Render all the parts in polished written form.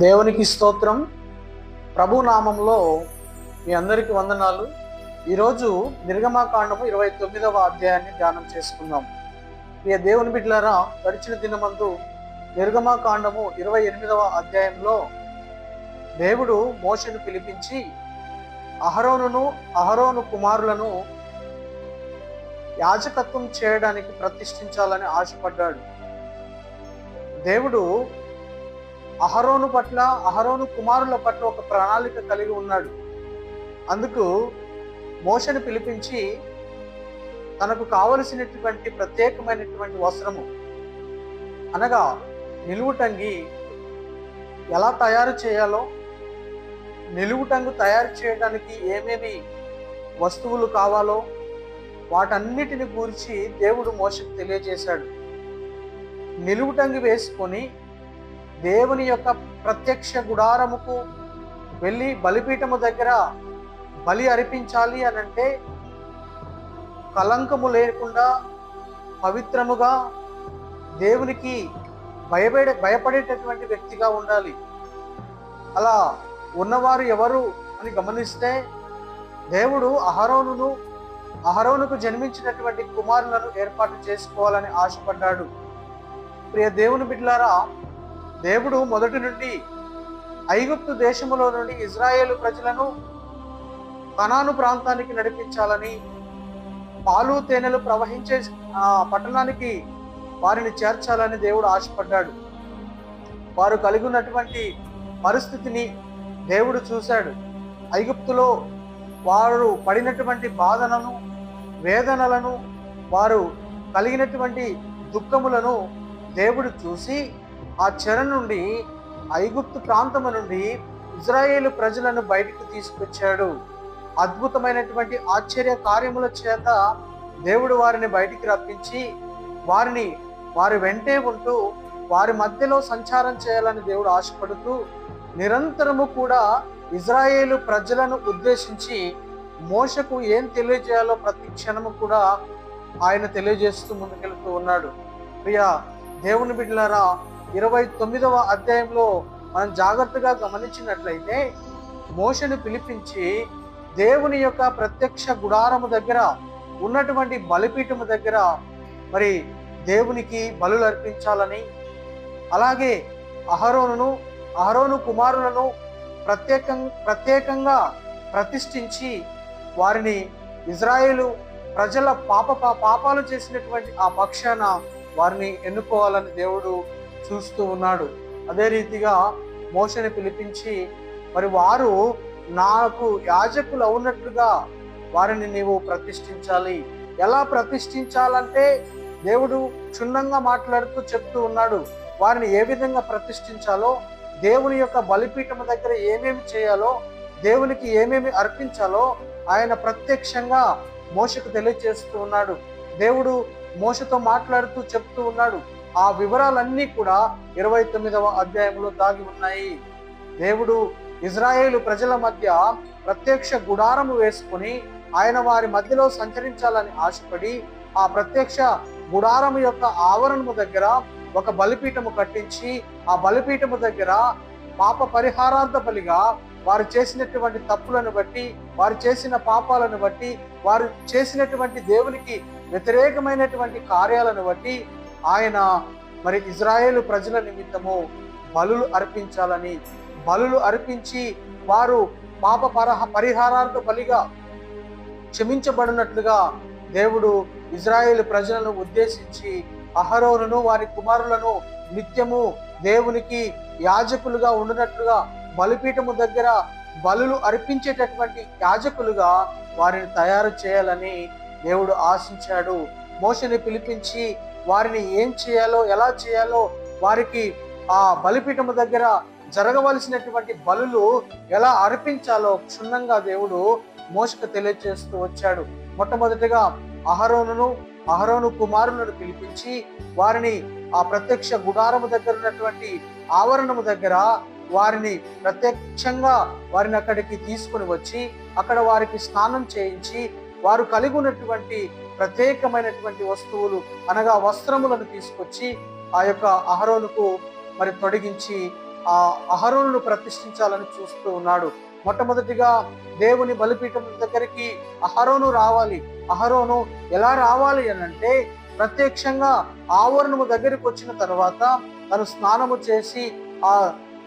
దేవునికి స్తోత్రం. ప్రభు నామంలో మీ అందరికీ వందనాలు. ఈరోజు నిర్గమాకాండము 29వ అధ్యాయాన్ని ధ్యానం చేసుకుందాం. ప్రియ దేవుని బిడ్డలారా, గడిచిన దినమందు నిర్గమాకాండము 28వ అధ్యాయంలో దేవుడు మోషేను పిలిపించి అహరోను కుమారులను యాజకత్వం చేయడానికి ప్రతిష్ఠించాలని ఆశపడ్డాడు. దేవుడు అహరోను కుమారుల పట్ల ఒక ప్రణాళిక కలిగి ఉన్నాడు. అందుకు మోషేను పిలిపించి తనకు కావలసినటువంటి ప్రత్యేకమైనటువంటి వస్త్రము అనగా నిలువుటంగి ఎలా తయారు చేయాలో, నిలువుటంగు తయారు చేయడానికి ఏమేమి వస్తువులు కావాలో వాటన్నిటిని గురించి దేవుడు మోషేకు తెలియజేశాడు. నిలువుటంగి వేసుకొని దేవుని యొక్క ప్రత్యక్ష గుడారముకు వెళ్ళి బలిపీఠము దగ్గర బలి అర్పించాలి అనంటే కలంకము లేకుండా పవిత్రముగా దేవునికి భయపడేటటువంటి వ్యక్తిగా ఉండాలి. అలా ఉన్నవారు ఎవరు అని గమనిస్తే దేవుడు అహరోనుకు జన్మించినటువంటి కుమారులను ఏర్పాటు చేసుకోవాలని ఆశపడ్డాడు. ప్రియ దేవుని బిడ్డలారా, దేవుడు మొదటి నుండి ఐగుప్తు దేశములో నుండి ఇజ్రాయేలు ప్రజలను కనాను ప్రాంతానికి నడిపించాలని, పాలు తేనెలు ప్రవహించే పట్టణానికి వారిని చేర్చాలని దేవుడు ఆశపడ్డాడు. వారు కలిగి ఉన్నటువంటి పరిస్థితిని దేవుడు చూశాడు. ఐగుప్తులో వారు పడినటువంటి బాధలను, వేదనలను, వారు కలిగినటువంటి దుఃఖములను దేవుడు చూసి ఆ చెర నుండి, ఐగుప్తు ప్రాంతము నుండి ఇజ్రాయేలు ప్రజలను బయటకు తీసుకొచ్చాడు. అద్భుతమైనటువంటి ఆశ్చర్య కార్యముల చేత దేవుడు వారిని బయటికి రప్పించి వారి వెంటే ఉంటూ వారి మధ్యలో సంచారం చేయాలని దేవుడు ఆశపడుతూ నిరంతరము కూడా ఇజ్రాయేలు ప్రజలను ఉద్దేశించి మోషకు ఏం తెలియజేయాలో ప్రతి క్షణము కూడా ఆయన తెలియజేస్తూ ముందుకెళ్తూ ఉన్నాడు. ప్రియ దేవుని బిడ్డలారా, 29వ అధ్యాయంలో మనం జాగ్రత్తగా గమనించినట్లయితే మోషేను పిలిపించి దేవుని యొక్క ప్రత్యక్ష గుడారము దగ్గర ఉన్నటువంటి బలిపీఠము దగ్గర మరి దేవునికి బలులు అర్పించాలని, అలాగే అహరోను కుమారులను ప్రత్యేకంగా ప్రతిష్ఠించి వారిని ఇజ్రాయేలు ప్రజల పాపాలు చేసినటువంటి ఆ పక్షాన వారిని ఎన్నుకోవాలని దేవుడు చూస్తూ ఉన్నాడు. అదే రీతిగా మోషేను పిలిపించి మరి వారు నాకు యాజకులు అవునట్లుగా వారిని నీవు ప్రతిష్ఠించాలి. ఎలా ప్రతిష్ఠించాలంటే దేవుడు క్షుణ్ణంగా మాట్లాడుతూ చెప్తూ ఉన్నాడు. వారిని ఏ విధంగా ప్రతిష్ఠించాలో, దేవుని యొక్క బలిపీఠం దగ్గర ఏమేమి చేయాలో, దేవునికి ఏమేమి అర్పించాలో ఆయన ప్రత్యక్షంగా మోషకు తెలియజేస్తూ ఉన్నాడు. దేవుడు మోషతో మాట్లాడుతూ చెప్తూ ఉన్నాడు. ఆ వివరాలన్నీ కూడా 29వ అధ్యాయంలో దాగి ఉన్నాయి. దేవుడు ఇజ్రాయేలు ప్రజల మధ్య ప్రత్యక్ష గుడారము వేసుకుని ఆయన వారి మధ్యలో సంచరించాలని ఆశపడి ఆ ప్రత్యక్ష గుడారము యొక్క ఆవరణము దగ్గర ఒక బలిపీఠము కట్టించి ఆ బలిపీఠము దగ్గర పాప పరిహారార్థ బలిగా వారు చేసినటువంటి తప్పులను బట్టి, వారు చేసిన పాపాలను బట్టి, వారు చేసినటువంటి దేవునికి వ్యతిరేకమైనటువంటి కార్యాలను బట్టి ఆయన మరి ఇజ్రాయేలు ప్రజల నిమిత్తము బలులు అర్పించాలని, బలులు అర్పించి వారు పాప పరిహారార్థ బలిగా క్షమించబడినట్లుగా దేవుడు ఇజ్రాయేలు ప్రజలను ఉద్దేశించి అహరోనును వారి కుమారులను నిత్యము దేవునికి యాజకులుగా ఉండినట్లుగా బలిపీఠము దగ్గర బలులు అర్పించేటటువంటి యాజకులుగా వారిని తయారు చేయాలని దేవుడు ఆశించాడు. మోషేను పిలిపించి వారిని ఏం చేయాలో, ఎలా చేయాలో, వారికి ఆ బలిపీఠము దగ్గర జరగవలసినటువంటి బలులు ఎలా అర్పించాలో క్షుణ్ణంగా దేవుడు మోషకు తెలియజేస్తూ వచ్చాడు. మొట్టమొదటిగా అహరోను కుమారులను పిలిపించి వారిని ఆ ప్రత్యక్ష గుడారము దగ్గర ఉన్నటువంటి ఆవరణము దగ్గర వారిని ప్రత్యక్షంగా వారిని అక్కడికి తీసుకుని వచ్చి అక్కడ వారికి స్నానం చేయించి వారు కలిగి ఉన్నటువంటి ప్రత్యేకమైనటువంటి వస్తువులు అనగా వస్త్రములను తీసుకొచ్చి ఆ యొక్క అహరోనుకు మరి తొడిగించి ఆ అహరోనును ప్రతిష్ఠించాలని చూస్తూ ఉన్నాడు. మొట్టమొదటిగా దేవుని బలిపీఠం దగ్గరికి అహరోను రావాలి. అహరోను ఎలా రావాలి అని అంటే, ప్రత్యక్షంగా ఆవరణము దగ్గరికి వచ్చిన తర్వాత తను స్నానము చేసి ఆ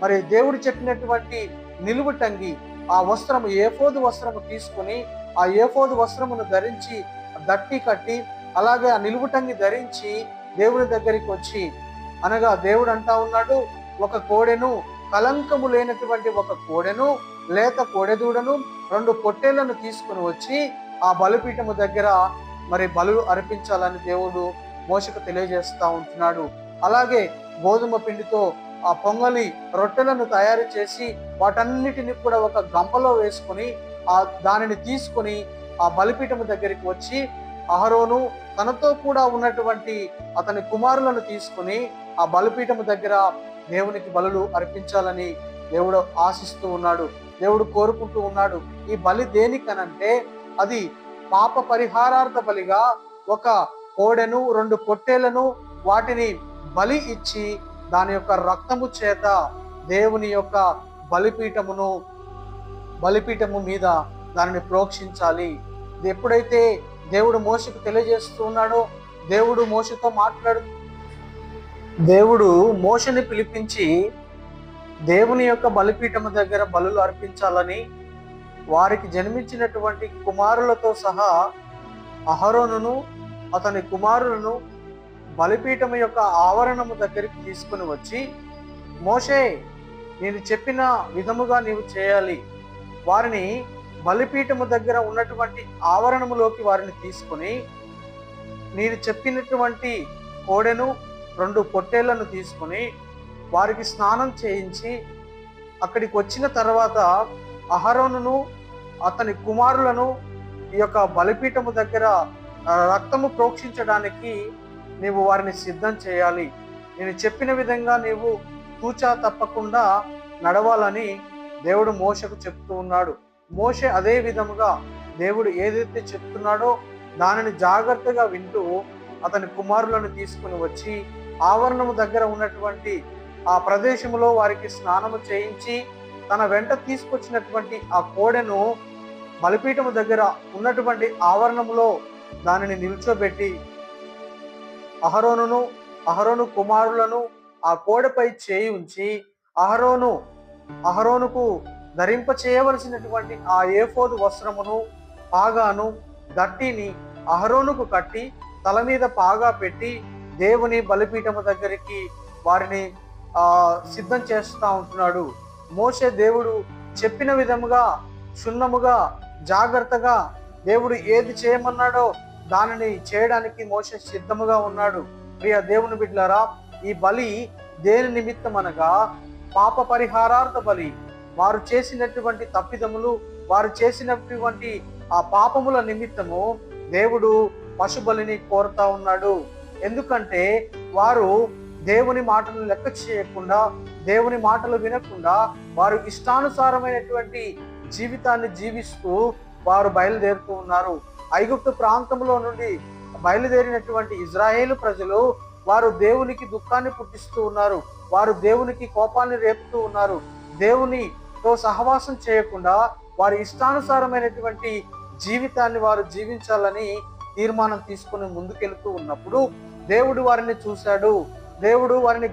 మరి దేవుడు చెప్పినటువంటి నిలువుటంగి ఆ వస్త్రము ఏఫోదు వస్త్రము తీసుకుని ఆ ఏఫోదు వస్త్రమును ధరించి దట్టి కట్టి అలాగే ఆ నిలువుటంగి ధరించి దేవుని దగ్గరికి వచ్చి, అనగా దేవుడు అంటా ఉన్నాడు, ఒక కోడెను, కలంకము లేనటువంటి ఒక కోడెను, లేత కోడెదూడను, 2 పొట్టేళ్లను తీసుకుని వచ్చి ఆ బలిపీఠము దగ్గర మరి బలులు అర్పించాలని దేవుడు మోషకు తెలియజేస్తా ఉంటున్నాడు. అలాగే గోధుమ పిండితో ఆ పొంగలి రొట్టెలను తయారు చేసి వాటన్నిటిని కూడా ఒక గంపలో వేసుకొని దానిని తీసుకొని ఆ బలిపీఠము దగ్గరికి వచ్చి అహరోను తనతో కూడా ఉన్నటువంటి అతని కుమారులను తీసుకుని ఆ బలిపీఠము దగ్గర దేవునికి బలులు అర్పించాలని దేవుడు ఆశిస్తూ ఉన్నాడు. దేవుడు కోరుకుంటూ ఉన్నాడు. ఈ బలి దేనికనంటే, అది పాప పరిహారార్థ బలిగా ఒక కోడెను, 2 పొట్టేళ్లను వాటిని బలి ఇచ్చి దాని యొక్క రక్తము చేత దేవుని యొక్క బలిపీఠము మీద దానిని ప్రోక్షించాలి. ఇది ఎప్పుడైతే దేవుడు మోషకు తెలియజేస్తూ ఉన్నాడో, దేవుడు మోషని పిలిపించి దేవుని యొక్క బలిపీఠము దగ్గర బలులు అర్పించాలని వారికి జన్మించినటువంటి కుమారులతో సహా అహరోనును అతని కుమారులను బలిపీఠము యొక్క ఆవరణము దగ్గరికి తీసుకుని వచ్చి, మోషే, నేను చెప్పిన విధముగా నీవు చేయాలి. వారిని బలిపీఠము దగ్గర ఉన్నటువంటి ఆవరణములోకి వారిని తీసుకుని నేను చెప్పినటువంటి కోడెను, 2 పొట్టేళ్లను తీసుకుని వారికి స్నానం చేయించి అక్కడికి వచ్చిన తర్వాత అహరోనును అతని కుమారులను ఈ యొక్క బలిపీఠము దగ్గర రక్తము ప్రోక్షించడానికి నీవు వారిని సిద్ధం చేయాలి. నేను చెప్పిన విధంగా నీవు తూచా తప్పకుండా నడవాలని దేవుడు మోషకు చెప్తూ ఉన్నాడు. మోషే అదే విధముగా దేవుడు ఏదైతే చెప్తున్నాడో దానిని జాగ్రత్తగా వింటూ అతని కుమారులను తీసుకుని వచ్చి ఆవరణము దగ్గర ఉన్నటువంటి ఆ ప్రదేశములో వారికి స్నానము చేయించి తన వెంట తీసుకొచ్చినటువంటి ఆ కోడెను బలిపీఠము దగ్గర ఉన్నటువంటి ఆవరణములో దానిని నిల్చోబెట్టి అహరోను కుమారులను ఆ కోడెపై చేయి ఉంచి అహరోనుకు ధరింప చేయవలసినటువంటి ఆ ఏఫోదు వస్త్రమును, పాగాను, దట్టిని అహరోనుకు కట్టి తల మీద పాగా పెట్టి దేవుని బలిపీఠము దగ్గరికి వారిని సిద్ధం చేస్తూ ఉంటున్నాడు. మోషే దేవుడు చెప్పిన విధముగా క్షుణ్ణముగా జాగ్రత్తగా దేవుడు ఏది చేయమన్నాడో దానిని చేయడానికి మోషే సిద్ధముగా ఉన్నాడు. ప్రియ దేవుని బిడ్డలారా, ఈ బలి దేని నిమిత్తం అనగా పాప పరిహారార్థ బలి. వారు చేసినటువంటి తప్పిదములు, వారు చేసినటువంటి ఆ పాపముల నిమిత్తము దేవుడు పశుబలిని కోరుతా ఉన్నాడు. ఎందుకంటే వారు దేవుని మాటలు లెక్క చేయకుండా, దేవుని మాటలు వినకుండా వారు ఇష్టానుసారమైనటువంటి జీవితాన్ని జీవిస్తూ వారు బయలుదేరుతూ ఉన్నారు. ఐగుప్తు ప్రాంతంలో నుండి బయలుదేరినటువంటి ఇజ్రాయేలు ప్రజలు వారు దేవునికి దుఃఖాన్ని పుట్టిస్తూ ఉన్నారు. వారు దేవునికి కోపాన్ని రేపుతూ ఉన్నారు. దేవునితో సహవాసం చేయకుండా వారి ఇష్టానుసారమైనటువంటి జీవితాన్ని వారు జీవించాలని తీర్మానం తీసుకుని ముందుకెళ్తూ ఉన్నప్పుడు దేవుడు వారిని చూశాడు. దేవుడు వారిని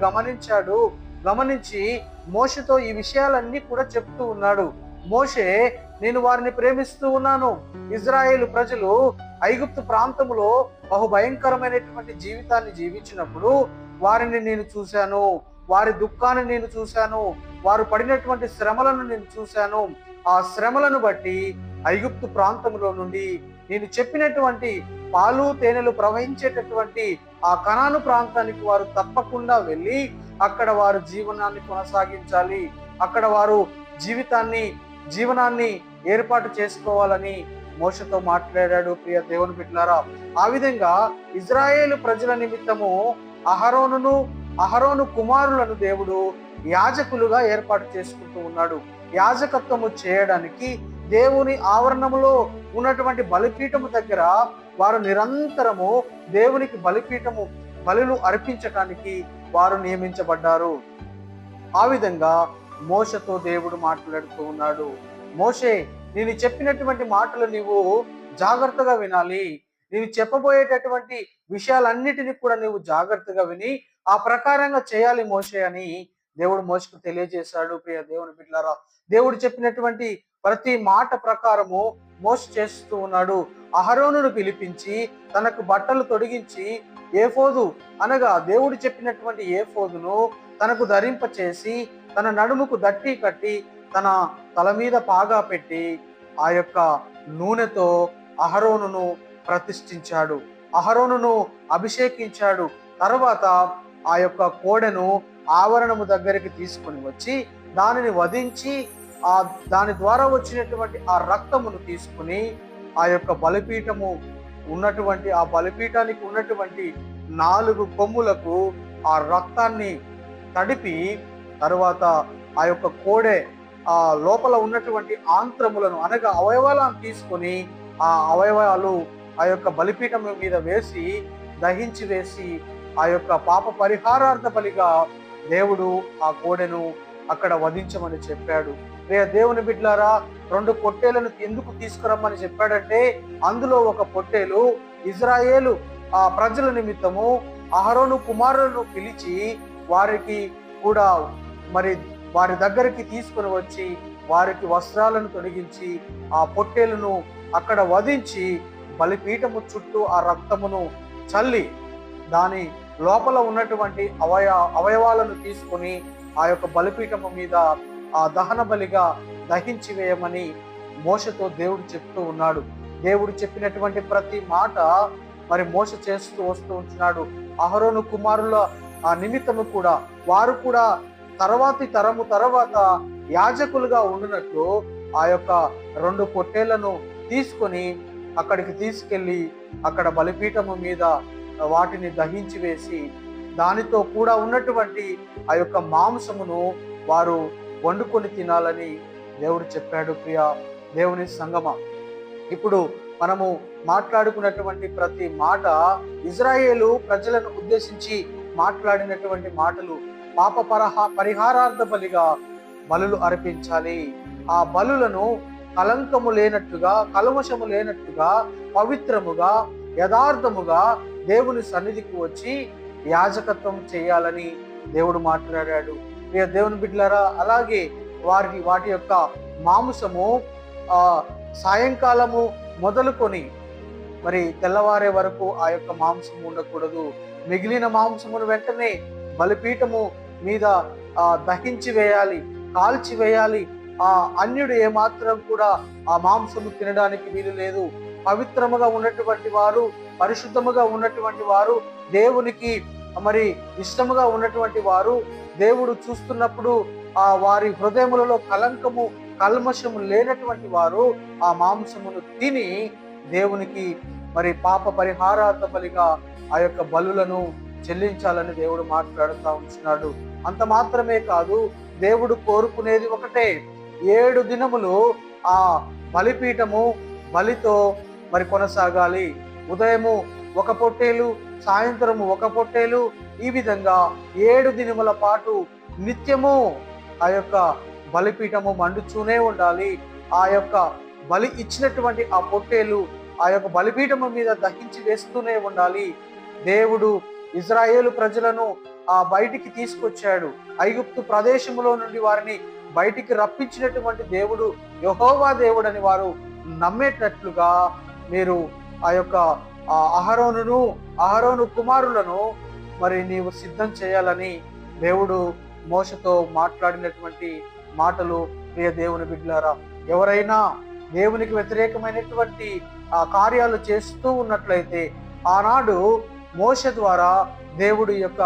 గమనించి మోషేతో ఈ విషయాలన్నీ కూడా చెప్తూ ఉన్నాడు. మోషే, నేను వారిని ప్రేమిస్తూ ఉన్నాను. ఇజ్రాయేలు ప్రజలు ఐగుప్తు ప్రాంతములో బహుభయంకరమైనటువంటి జీవితాన్ని జీవించినప్పుడు వారిని నేను చూశాను, వారి దుఃఖాన్ని నేను చూశాను, వారు పడినటువంటి శ్రమలను నేను చూశాను. ఆ శ్రమలను బట్టి ఐగుప్తు ప్రాంతంలో నుండి నేను చెప్పినటువంటి పాలు తేనెలు ప్రవహించేటటువంటి ఆ కనాను ప్రాంతానికి వారు తప్పకుండా వెళ్ళి అక్కడ వారు జీవనాన్ని కొనసాగించాలి, అక్కడ వారు జీవనాన్ని ఏర్పాటు చేసుకోవాలని మోషతో మాట్లాడాడు. ప్రియ దేవుని బిడ్డలారా, ఆ విధంగా ఇజ్రాయేలు ప్రజల నిమిత్తము అహరోను కుమారులను దేవుడు యాజకులుగా ఏర్పాటు చేసుకుంటూ ఉన్నాడు. యాజకత్వము చేయడానికి దేవుని ఆవరణములో ఉన్నటువంటి బలిపీఠము దగ్గర వారు నిరంతరము దేవునికి బలులు అర్పించటానికి వారు నియమించబడ్డారు. ఆ విధంగా మోషతో దేవుడు మాట్లాడుతూ ఉన్నాడు. మోషే, నేను చెప్పినటువంటి మాటలు నీవు జాగ్రత్తగా వినాలి. నేను చెప్పబోయేటటువంటి విషయాలన్నిటిని కూడా నీవు జాగ్రత్తగా విని ఆ ప్రకారంగా చేయాలి మోషే అని దేవుడు మోషకు తెలియజేశాడు. ప్రియ దేవుని బిడ్డలారా, దేవుడు చెప్పినటువంటి ప్రతి మాట ప్రకారము మోషే చేస్తూ ఉన్నాడు. అహరోనును పిలిపించి తనకు బట్టలు తొడిగించి ఏఫోదు అనగా దేవుడు చెప్పినటువంటి ఏఫోదును తనకు ధరింప చేసి తన నడుముకు దట్టి కట్టి తన తల మీద పాగా పెట్టి ఆ యొక్క నూనెతో అహరోనును ప్రతిష్ఠించాడు. అహరోనును అభిషేకించాడు. తర్వాత ఆ యొక్క కోడెను ఆవరణము దగ్గరికి తీసుకొని వచ్చి దానిని వధించి దాని ద్వారా వచ్చినటువంటి ఆ రక్తమును తీసుకుని ఆ యొక్క బలిపీఠము ఉన్నటువంటి ఆ బలిపీఠానికి ఉన్నటువంటి 4 కొమ్ములకు ఆ రక్తాన్ని తడిపి తరువాత ఆ యొక్క కోడె ఆ లోపల ఉన్నటువంటి ఆంత్రములను అనగా అవయవాలను తీసుకొని ఆ అవయవాలు ఆ యొక్క బలిపీఠం మీద వేసి దహించి వేసి ఆ యొక్క పాప పరిహారార్థ బలిగా దేవుడు ఆ కోడెను అక్కడ వధించమని చెప్పాడు. దేవుని బిడ్డలారా, 2 పొట్టేలను ఎందుకు తీసుకురమ్మని చెప్పాడంటే అందులో ఒక పొట్టేలు ఇజ్రాయేలు ఆ ప్రజల నిమిత్తము అహరోను కుమారులను పిలిచి వారికి కూడా మరి వారి దగ్గరికి తీసుకుని వచ్చి వారికి వస్త్రాలను తొలగించి ఆ పొట్టేలను అక్కడ వధించి బలిపీఠము చుట్టూ ఆ రక్తమును చల్లి దాని లోపల ఉన్నటువంటి అవయవాలను తీసుకొని ఆ యొక్క బలిపీఠము మీద ఆ దహన బలిగా దహించి వేయమని మోషతో దేవుడు చెప్తూ ఉన్నాడు. దేవుడు చెప్పినటువంటి ప్రతి మాట మరి మోష చేస్తూ వస్తూ ఉంటున్నాడు. అహరోను కుమారుల ఆ నిమిత్తము కూడా వారు కూడా తర్వాతి తరము తర్వాత యాజకులుగా ఉండినట్లు ఆ యొక్క 2 పొట్టేళ్లను తీసుకొని అక్కడికి తీసుకెళ్లి అక్కడ బలిపీఠము మీద వాటిని దహించి వేసి దానితో కూడా ఉన్నటువంటి ఆ యొక్క మాంసమును వారు వండుకొని తినాలని దేవుడు చెప్పాడు. ప్రియ దేవుని సంగమా, ఇప్పుడు మనము మాట్లాడుకున్నటువంటి ప్రతి మాట ఇజ్రాయేలు ప్రజలను ఉద్దేశించి మాట్లాడినటువంటి మాటలు. పాప పరిహారార్థ బలిగా బలులు అర్పించాలి. ఆ బలులను కలంకము లేనట్టుగా, కల్మషము లేనట్టుగా, పవిత్రముగా, యథార్థముగా దేవుని సన్నిధికి వచ్చి యాజకత్వం చేయాలని దేవుడు మాట్లాడాడు. దేవుని బిడ్డలారా, అలాగే వాటి యొక్క మాంసము సాయంకాలము మొదలుకొని మరి తెల్లవారే వరకు ఆ యొక్క మాంసము ఉండకూడదు. మిగిలిన మాంసమును వెంటనే బలిపీఠము మీద దహించి వేయాలి, కాల్చి వేయాలి. ఆ అన్యుడు ఏమాత్రం కూడా ఆ మాంసము తినడానికి వీలు లేదు. పవిత్రముగా ఉన్నటువంటి వారు, పరిశుద్ధముగా ఉన్నటువంటి వారు, దేవునికి మరి ఇష్టముగా ఉన్నటువంటి వారు, దేవుడు చూస్తున్నప్పుడు ఆ వారి హృదయములలో కలంకము కల్మషము లేనటువంటి వారు ఆ మాంసమును తిని దేవునికి మరి పాప పరిహారార్థ బలిగా ఆ యొక్క బలులను చెల్లించాలని దేవుడు మాట్లాడుతూ ఉంటున్నాడు. అంత మాత్రమే కాదు, దేవుడు కోరుకునేది ఒకటే, 7 దినములు ఆ బలిపీఠము బలితో మరి కొనసాగాలి. ఉదయము 1 పొట్టేలు, సాయంత్రము 1 పొట్టేలు, ఈ విధంగా 7 దినముల పాటు నిత్యము ఆ యొక్క బలిపీఠము మండుతూనే ఉండాలి. ఆ యొక్క బలి ఇచ్చినటువంటి ఆ పొట్టేలు ఆ యొక్క బలిపీఠము మీద దహించి వేస్తూనే ఉండాలి. దేవుడు ఇజ్రాయేలు ప్రజలను బయటికి తీసుకొచ్చాడు. ఐగుప్తు ప్రదేశములో నుండి వారిని బయటికి రప్పించినటువంటి దేవుడు యెహోవా దేవుడని వారు నమ్మేటట్లుగా మీరు ఆ యొక్క అహరోను కుమారులను మరి నీవు సిద్ధం చేయాలని దేవుడు మోషతో మాట్లాడినటువంటి మాటలు. ప్రియ దేవుని బిడ్డలారా, ఎవరైనా దేవునికి వ్యతిరేకమైనటువంటి కార్యాలు చేస్తూ ఉన్నట్లయితే ఆనాడు మోష ద్వారా దేవుడు యొక్క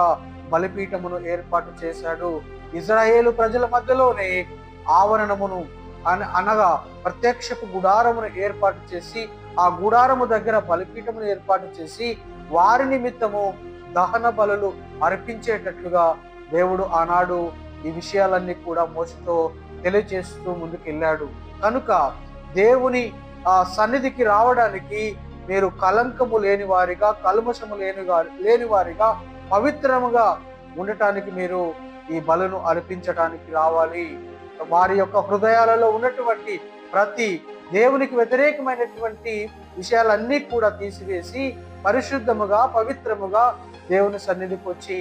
బలిపీఠమును ఏర్పాటు చేశాడు. ఇజ్రాయేలు ప్రజల మధ్యలోనే ఆవరణమును అనగా ప్రత్యక్షపు గుడారమును ఏర్పాటు చేసి ఆ గుడారము దగ్గర బలిపీఠమును ఏర్పాటు చేసి వారి నిమిత్తము దహన బలులు అర్పించేటట్లుగా దేవుడు ఆనాడు ఈ విషయాలన్నీ కూడా మోషతో తెలియజేస్తూ ముందుకెళ్ళాడు. కనుక దేవుని సన్నిధికి రావడానికి మీరు కలంకము లేని వారిగా, కల్మషము లేని వారిగా, పవిత్రముగా ఉండటానికి మీరు ఈ బలును అర్పించడానికి రావాలి. వారి యొక్క హృదయాలలో ఉన్నటువంటి ప్రతి దేవునికి వ్యతిరేకమైనటువంటి విషయాలన్నీ కూడా తీసివేసి పరిశుద్ధముగా పవిత్రముగా దేవుని సన్నిధికి వచ్చి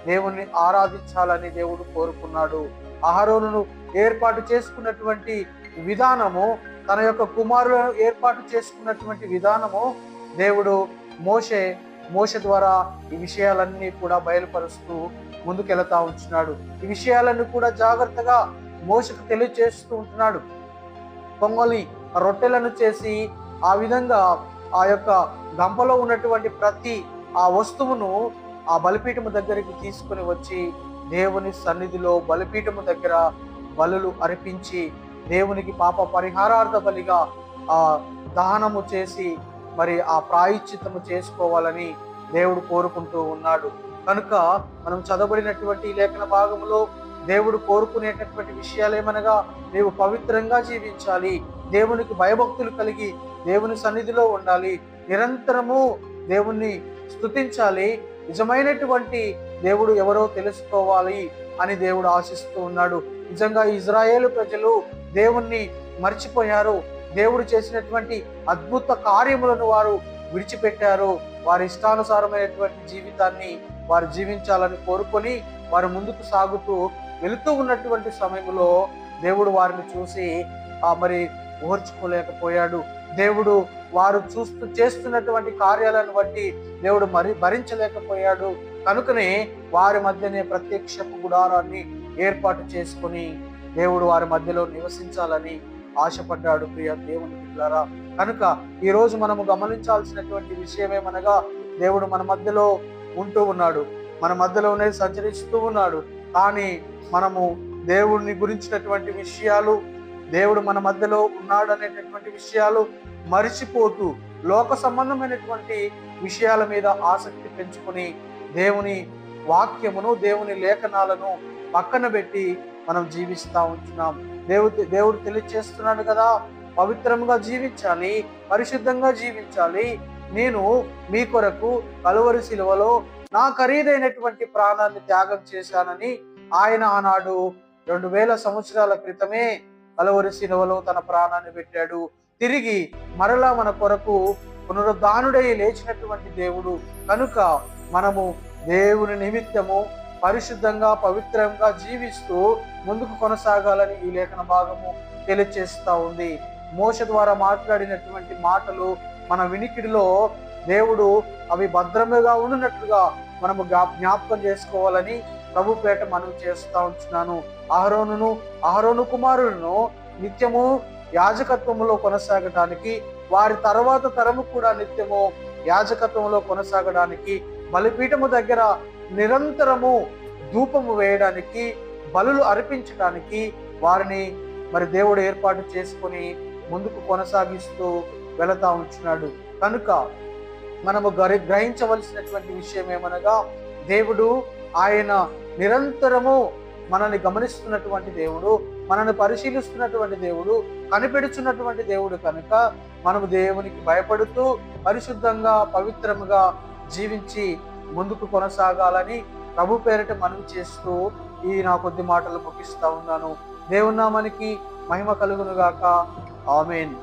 దేవుణ్ణి ఆరాధించాలని దేవుడు కోరుకున్నాడు. అహరోనును ఏర్పాటు చేసుకున్నటువంటి విధానము, తన యొక్క కుమారులను ఏర్పాటు చేసుకున్నటువంటి విధానము దేవుడు మోషే ద్వారా ఈ విషయాలన్నీ కూడా బయలుపరుస్తూ ముందుకెళ్తా ఉంటున్నాడు. ఈ విషయాలన్నీ కూడా జాగ్రత్తగా మోషకు తెలియజేస్తూ ఉంటున్నాడు. పొంగలి రొట్టెలను చేసి ఆ విధంగా ఆ యొక్క గంపలో ఉన్నటువంటి ప్రతి ఆ వస్తువును ఆ బలిపీఠము దగ్గరికి తీసుకుని వచ్చి దేవుని సన్నిధిలో బలిపీఠము దగ్గర బలులు అర్పించి దేవునికి పాప పరిహారార్థ బలిగా ఆ దహనము చేసి మరి ఆ ప్రాయశ్చిత్తము చేసుకోవాలని దేవుడు కోరుకుంటూ ఉన్నాడు. కనుక మనం చదవబడినటువంటి ఈ లేఖన భాగంలో దేవుడు కోరుకునేటటువంటి విషయాలు ఏమనగా, నీవు పవిత్రంగా జీవించాలి, దేవునికి భయభక్తులు కలిగి దేవుని సన్నిధిలో ఉండాలి, నిరంతరము దేవుణ్ణి స్తుతించాలి, నిజమైనటువంటి దేవుడు ఎవరో తెలుసుకోవాలి అని దేవుడు ఆశిస్తూ ఉన్నాడు. నిజంగా ఇజ్రాయేలు ప్రజలు దేవుణ్ణి మర్చిపోయారు. దేవుడు చేసినటువంటి అద్భుత కార్యములను వారు విడిచిపెట్టారు. వారి ఇష్టానుసారమైనటువంటి జీవితాన్ని వారు జీవించాలని కోరుకొని వారు ముందుకు సాగుతూ వెళుతూ ఉన్నటువంటి సమయంలో దేవుడు వారిని చూసి మరి ఓర్చుకోలేకపోయాడు. దేవుడు వారు చేస్తున్నటువంటి కార్యాలను బట్టి దేవుడు భరించలేకపోయాడు. కనుకనే వారి మధ్యనే ప్రత్యక్షపు గుడారాన్ని ఏర్పాటు చేసుకొని దేవుడు వారి మధ్యలో నివసించాలని ఆశపడ్డాడు. ప్రియ దేవుని బిడ్డలారా, కనుక ఈ రోజు మనము గమనించాల్సినటువంటి విషయం ఏమనగా, దేవుడు మన మధ్యలో ఉంటూ ఉన్నాడు, మన మధ్యలోనే సంచరిస్తూ ఉన్నాడు. కానీ మనము దేవుడిని గురించినటువంటి విషయాలు, దేవుడు మన మధ్యలో ఉన్నాడు అనేటటువంటి విషయాలు మరిచిపోతూ లోక సంబంధమైనటువంటి విషయాల మీద ఆసక్తి పెంచుకొని దేవుని వాక్యమును, దేవుని లేఖనాలను పక్కన పెట్టి మనం జీవిస్తూ ఉంటున్నాం. దేవుడు తెలియజేస్తున్నాడు కదా, పవిత్రంగా జీవించాలి, పరిశుద్ధంగా జీవించాలి. నేను మీ కొరకు కలువరి శిలువలో నా ఖరీదైనటువంటి ప్రాణాన్ని త్యాగం చేశానని ఆయన ఆనాడు 2000 సంవత్సరాల క్రితమే కలువరి శిలువలో తన ప్రాణాన్ని పెట్టాడు. తిరిగి మరలా మన కొరకు పునరుద్ధానుడై లేచినటువంటి దేవుడు. కనుక మనము దేవుని నిమిత్తము పరిశుద్ధంగా పవిత్రంగా జీవిస్తూ ముందుకు కొనసాగాలని ఈ లేఖన భాగము తెలియచేస్తా ఉంది. మోషే ద్వారా మాట్లాడినటువంటి మాటలు మన వినికిడిలో దేవుడు అవి భద్రముగా ఉన్నట్లుగా మనము జ్ఞాపకం చేసుకోవాలని ప్రభు పేట మనవి చేస్తా ఉంటున్నాను. అహరోను కుమారులను నిత్యము యాజకత్వములో కొనసాగడానికి, వారి తర్వాత తరము కూడా నిత్యము యాజకత్వంలో కొనసాగడానికి, బలిపీఠము దగ్గర నిరంతరము ధూపము వేయడానికి, బలులు అర్పించడానికి వారిని మరి దేవుడు ఏర్పాటు చేసుకొని ముందుకు కొనసాగిస్తూ వెళతా ఉంటున్నాడు. కనుక మనము గ్రహించవలసినటువంటి విషయం ఏమనగా, దేవుడు ఆయన నిరంతరము మనల్ని గమనిస్తున్నటువంటి దేవుడు, మనల్ని పరిశీలిస్తున్నటువంటి దేవుడు, కనిపెడుచున్నటువంటి దేవుడు. కనుక మనము దేవునికి భయపడుతూ పరిశుద్ధంగా పవిత్రముగా జీవించి ముందుకు కొనసాగాలని ప్రభు పేరిట మనవి చేస్తూ ఈ నా కొద్ది మాటలు ముగిస్తా ఉన్నాను. దేవుని నామానికి మహిమ కలుగును గాక. ఆమేన్.